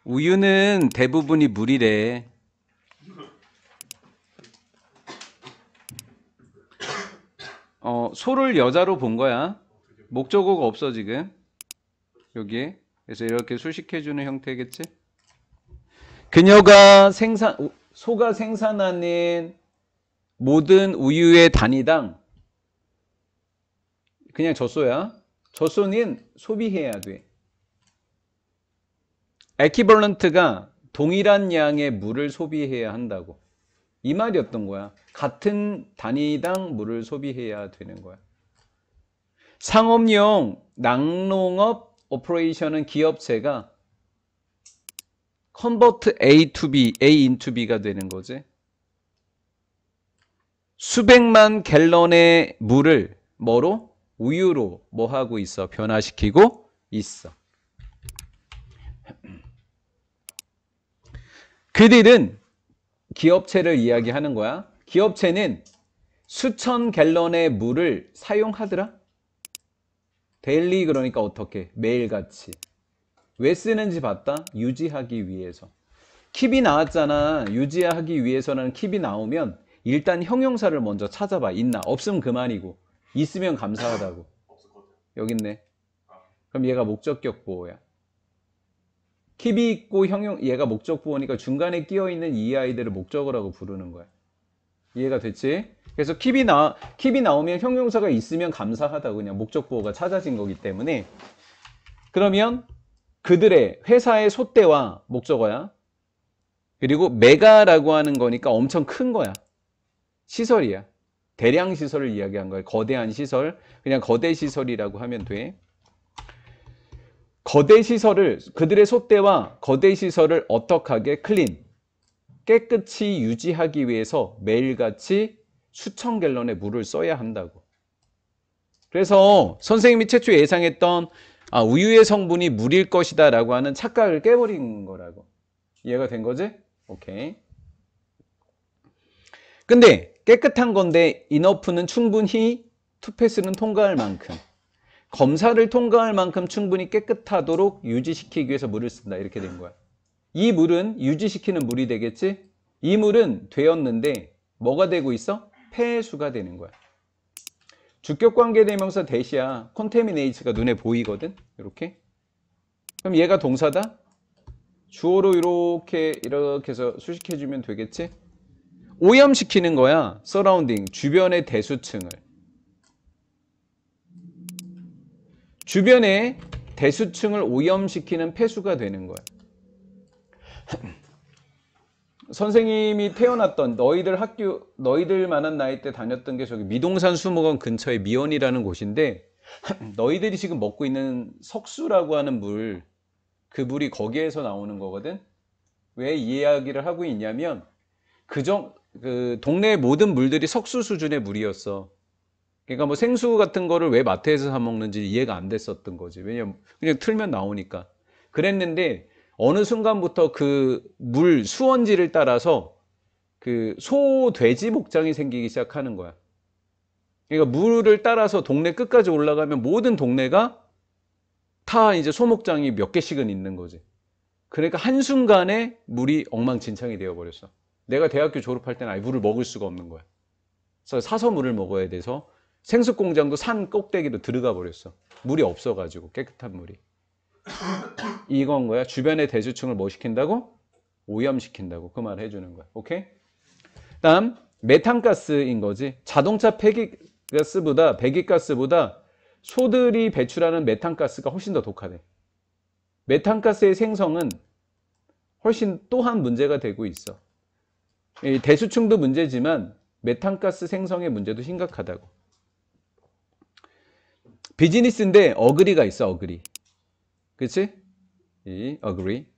우유는 대부분이 물이래. 소를 여자로 본 거야. 목적어가 없어 지금 여기에. 그래서 이렇게 수식해주는 형태겠지. 그녀가 소가 생산하는 모든 우유의 단위당, 그냥 젖소야. 젖소는 소비해야 돼. 에퀴벌런트가 동일한 양의 물을 소비해야 한다고. 이 말이었던 거야. 같은 단위당 물을 소비해야 되는 거야. 상업용 낙농업 오퍼레이션은 기업체가 convert A to B, A into B가 되는 거지. 수백만 갤런의 물을 뭐로? 우유로 뭐 하고 있어? 변화시키고 있어. 그들은 기업체를 이야기하는 거야. 기업체는 수천 갤런의 물을 사용하더라. 데일리 그러니까 어떻게? 매일같이. 왜 쓰는지 봤다? 유지하기 위해서. 킵이 나왔잖아. 유지하기 위해서는 킵이 나오면 일단 형용사를 먼저 찾아봐. 있나? 없으면 그만이고. 있으면 감사하다고. 여기 있네. 그럼 얘가 목적격 보호야. 킵이 있고 얘가 목적 보호니까 중간에 끼어있는 이 아이들을 목적어라고 부르는 거야. 이해가 됐지? 그래서 킵이 나오면 형용사가 있으면 감사하다고, 그냥 목적 보호가 찾아진 거기 때문에. 그러면 그들의 회사의 소대와 목적어야. 그리고 메가라고 하는 거니까 엄청 큰 거야. 시설이야. 대량 시설을 이야기한 거야. 거대한 시설. 그냥 거대 시설이라고 하면 돼. 거대 시설을, 그들의 소대와 거대 시설을 어떻게 하게? 클린, 깨끗이 유지하기 위해서 매일같이 수천 갤런의 물을 써야 한다고. 그래서 선생님이 최초 예상했던 우유의 성분이 물일 것이다 라고 하는 착각을 깨버린 거라고. 이해가 된 거지? 오케이. 근데 깨끗한 건데 인어프는 충분히 투패스는 통과할 만큼, 검사를 통과할 만큼 충분히 깨끗하도록 유지시키기 위해서 물을 쓴다. 이렇게 된 거야. 이 물은 유지시키는 물이 되겠지? 이 물은 되었는데 뭐가 되고 있어? 폐수가 되는 거야. 주격관계대명사 대시야. contaminate가 눈에 보이거든. 이렇게. 그럼 얘가 동사다. 주어로 이렇게 해서 수식해주면 되겠지? 오염시키는 거야. surrounding, 주변의 대수층을. 주변의 대수층을 오염시키는 폐수가 되는 거야. 선생님이 태어났던 너희들 만한 나이 때 다녔던 게 저기 미동산 수목원 근처에 미원이라는 곳인데, 너희들이 지금 먹고 있는 석수라고 하는 물, 그 물이 거기에서 나오는 거거든. 왜 이 이야기를 하고 있냐면 그 동네의 모든 물들이 석수 수준의 물이었어. 그러니까 뭐 생수 같은 거를 왜 마트에서 사 먹는지 이해가 안 됐었던 거지. 왜냐면 그냥 틀면 나오니까. 그랬는데 어느 순간부터 그 물 수원지를 따라서 그 소, 돼지 목장이 생기기 시작하는 거야. 그러니까 물을 따라서 동네 끝까지 올라가면 모든 동네가 다 이제 소목장이 몇 개씩은 있는 거지. 그러니까 한순간에 물이 엉망진창이 되어버렸어. 내가 대학교 졸업할 때는 아예 물을 먹을 수가 없는 거야. 그래서 사서 물을 먹어야 돼서 생수공장도 산 꼭대기로 들어가 버렸어. 물이 없어가지고, 깨끗한 물이. 이건 거야. 주변의 대수층을 뭐 시킨다고? 오염시킨다고. 그 말을 해주는 거야. 오케이? 다음 메탄가스인 거지. 자동차 배기가스보다 소들이 배출하는 메탄가스가 훨씬 더 독하대. 메탄가스의 생성은 훨씬 또한 문제가 되고 있어. 이 대수층도 문제지만 메탄가스 생성의 문제도 심각하다고. 비즈니스인데 어그리가 있어. 어그리. 그치? 이 어그리.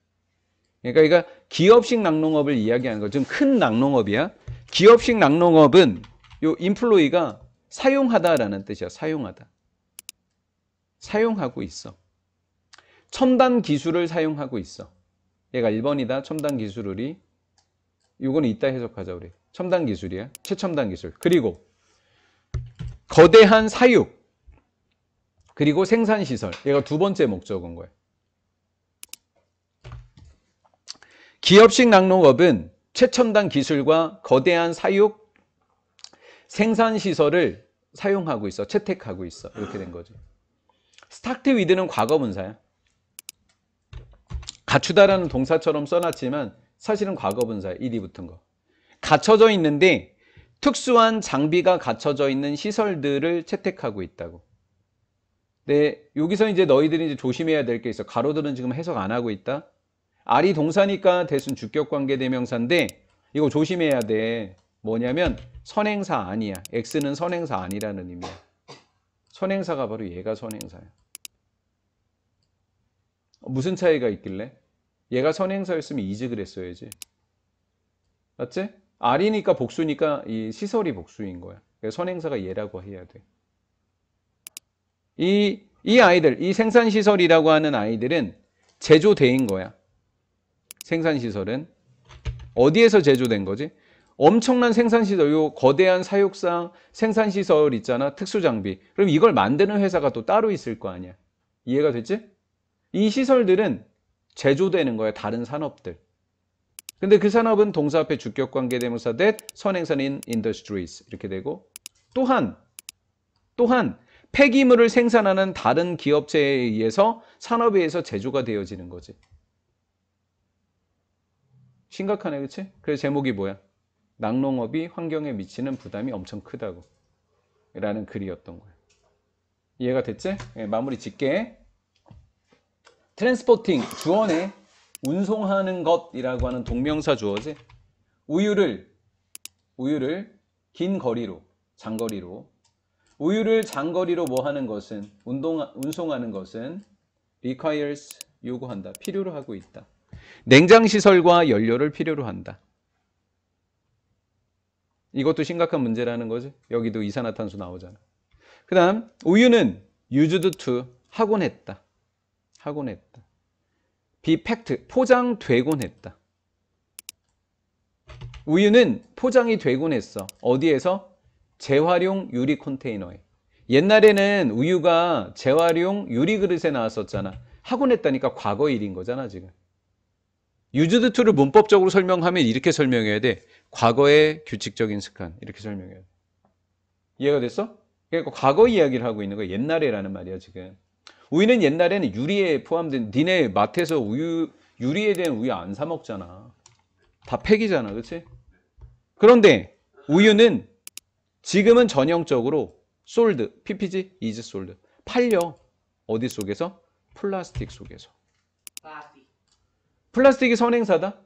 그러니까 이거 기업식 낙농업을 이야기하는 거. 좀 큰 낙농업이야. 기업식 낙농업은 요 인플로이가 사용하다라는 뜻이야. 사용하다. 사용하고 있어. 첨단 기술을 사용하고 있어. 얘가 1번이다. 첨단 기술이. 요거는 이따 해석하자 우리. 첨단 기술이야. 최첨단 기술. 그리고 거대한 사육. 그리고 생산시설. 얘가 두 번째 목적인 거야. 기업식 낙농업은 최첨단 기술과 거대한 사육 생산시설을 사용하고 있어. 채택하고 있어. 이렇게 된 거지. 스타트 위드는 과거 분사야. 갖추다라는 동사처럼 써놨지만 사실은 과거 분사야. 일이 붙은 거. 갖춰져 있는데 특수한 장비가 갖춰져 있는 시설들을 채택하고 있다고. 네, 여기서 이제 너희들이 이제 조심해야 될 게 있어. 가로들은 지금 해석 안 하고 있다. R이 동사니까 대순 주격관계 대명사인데 이거 조심해야 돼. 뭐냐면 선행사 아니야. X는 선행사 아니라는 의미야. 선행사가 바로 얘가 선행사야. 무슨 차이가 있길래? 얘가 선행사였으면 is 그랬어야지. 맞지? R이니까 복수니까 이 시설이 복수인 거야. 그래서 선행사가 얘라고 해야 돼. 이 아이들, 이 생산시설이라고 하는 아이들은 제조대인 거야. 생산시설은. 어디에서 제조된 거지? 엄청난 생산시설, 요 거대한 사육상 생산시설 있잖아. 특수장비. 그럼 이걸 만드는 회사가 또 따로 있을 거 아니야. 이해가 됐지? 이 시설들은 제조되는 거야. 다른 산업들. 근데 그 산업은 동사 앞에 주격관계 대명사 that 선행사는 industries 이렇게 되고 또한 폐기물을 생산하는 다른 기업체에 의해서 산업에 의해서 제조가 되어지는 거지. 심각하네, 그치? 그래서 제목이 뭐야? 낙농업이 환경에 미치는 부담이 엄청 크다고 라는 글이었던 거야. 이해가 됐지? 네, 마무리 짓게. 트랜스포팅 주어네. 운송하는 것이라고 하는 동명사 주어지. 우유를 긴 거리로, 장거리로. 우유를 장거리로 뭐 하는 것은, 운송하는 것은 requires, 요구한다. 필요로 하고 있다. 냉장시설과 연료를 필요로 한다. 이것도 심각한 문제라는 거지. 여기도 이산화탄소 나오잖아. 그 다음 우유는 used to, 하곤 했다. be packed, 포장되곤 했다. 우유는 포장이 되곤 했어. 어디에서? 재활용 유리 컨테이너에. 옛날에는 우유가 재활용 유리 그릇에 나왔었잖아. 하곤 했다니까 과거 일인 거잖아 지금. used to를 문법적으로 설명하면 이렇게 설명해야 돼. 과거의 규칙적인 습관. 이렇게 설명해야 돼. 이해가 됐어? 그러니까 과거 이야기를 하고 있는 거야. 옛날에라는 말이야 지금. 우유는 옛날에는 유리에 포함된, 니네 마트에서 유리에 된 우유 안 사 먹잖아. 다 팩이잖아. 그치? 그런데 우유는 지금은 전형적으로 sold, PPG, is sold. 팔려. 어디 속에서? 플라스틱 속에서. 플라스틱이 선행사다?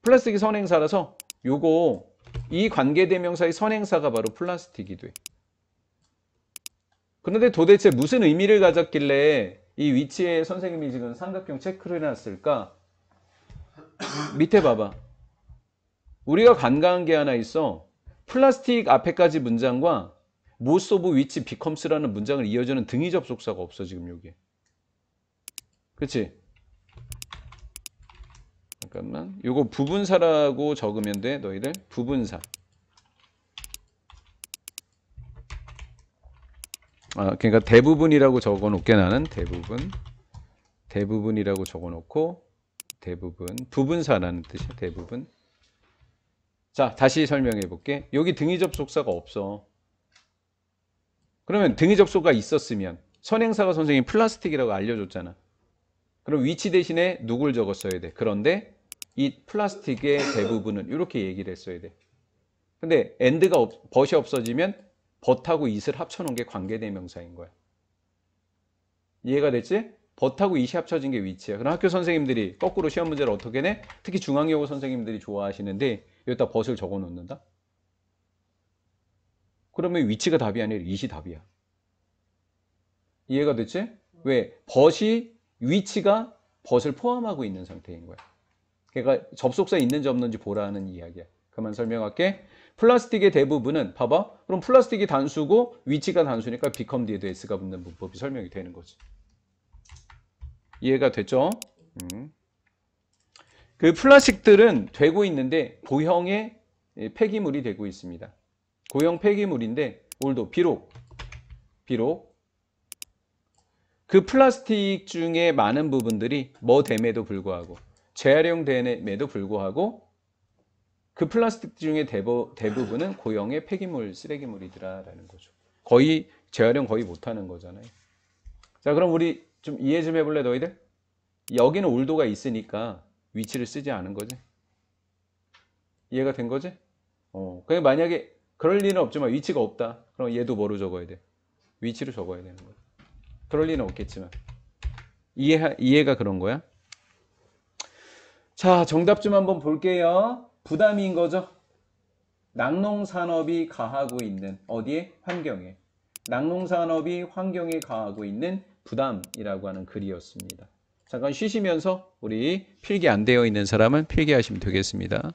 플라스틱이 선행사라서 요거 이 관계대명사의 선행사가 바로 플라스틱이 돼. 그런데 도대체 무슨 의미를 가졌길래 이 위치에 선생님이 지금 삼각형 체크를 해놨을까? 밑에 봐봐. 우리가 간과한 게 하나 있어. 플라스틱 앞에까지 문장과 most of which becomes라는 문장을 이어주는 등위 접속사가 없어 지금 여기에. 그치? 잠깐만. 요거 부분사라고 적으면 돼 너희들. 부분사. 그러니까 대부분이라고 적어놓게 나는 대부분이라고 적어놓고 부분사라는 뜻이야. 대부분. 자, 다시 설명해 볼게. 여기 등위 접속사가 없어. 그러면 등위 접속사가 있었으면 선행사가 선생님 플라스틱이라고 알려줬잖아. 그럼 위치 대신에 누굴 적었어야 돼. 그런데 이 플라스틱의 대부분은 이렇게 얘기를 했어야 돼. 근데 and가 but이 없어지면 but하고 it을 합쳐놓은 게 관계대명사인 거야. 이해가 됐지? but하고 it이 합쳐진 게 위치야. 그럼 학교 선생님들이 거꾸로 시험 문제를 어떻게 내? 특히 중앙여고 선생님들이 좋아하시는데 여기다 but을 적어 놓는다? 그러면 위치가 답이 아니라 it이 답이야. 이해가 됐지? 왜? but이 위치가 but을 포함하고 있는 상태인 거야. 그러니까 접속사 있는지 없는지 보라는 이야기야. 그만 설명할게. 플라스틱의 대부분은 봐봐. 그럼 플라스틱이 단수고 위치가 단수니까 become 뒤에도 s가 붙는 문법이 설명이 되는 거지. 이해가 됐죠? 그 플라스틱들은 되고 있는데 고형의 폐기물이 되고 있습니다. 고형 폐기물인데 오늘도 비록 그 플라스틱 중에 많은 부분들이 뭐 됨에도 불구하고 재활용됨에도 불구하고 그 플라스틱 중에 대부분은 고형의 폐기물, 쓰레기물이더라라는 거죠. 거의 재활용 거의 못하는 거잖아요. 자, 그럼 우리 좀 이해 좀 해볼래, 너희들? 여기는 울도가 있으니까 위치를 쓰지 않은 거지. 이해가 된 거지? 그냥 만약에 그럴 리는 없지만 위치가 없다. 그럼 얘도 뭐로 적어야 돼? 위치로 적어야 되는 거야. 그럴 리는 없겠지만. 이해가 그런 거야? 자, 정답 좀 한번 볼게요. 부담인 거죠? 낙농산업이 가하고 있는 어디에? 환경에. 낙농산업이 환경에 가하고 있는 부담이라고 하는 글이었습니다. 잠깐 쉬시면서 우리 필기 안 되어 있는 사람은 필기하시면 되겠습니다.